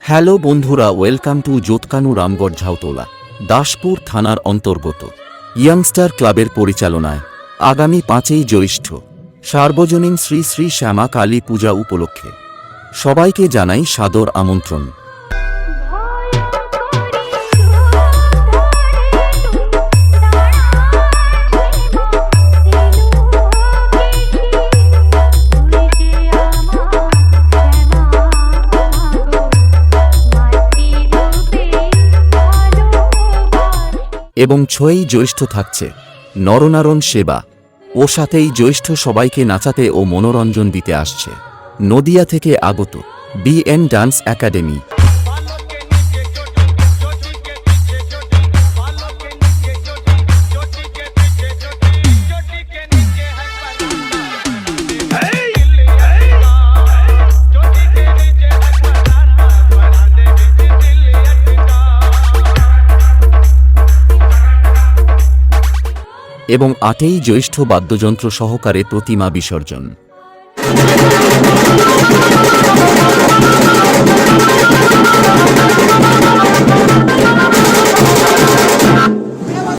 Hello বন্ধুরা, welcome to জোতকানু Ramgarh Jhautala, Daspur থানার অন্তর্গত ইয়াংস্টার ক্লাবের পরিচালনায় আগামী 5ই জ্যৈষ্ঠ সার্বজনীন শ্রী শ্রী শ্যামা কালী পূজা উপলক্ষে সবাইকে জানাই সাদর আমন্ত্রণ। এবং 6ই জ্যৈষ্ঠ থাকছে নরনারায়ণ সেবা ও সাথেই জ্যৈষ্ঠ সবাইকে নাচাতে ও মনোরঞ্জন দিতে আসছে নদিয়া থেকে আগত বিএন ডান্স একাডেমি। এবং 8ই জ্যৈষ্ঠ বাদ্যযন্ত্র সহকারে প্রতিমা বিসর্জন।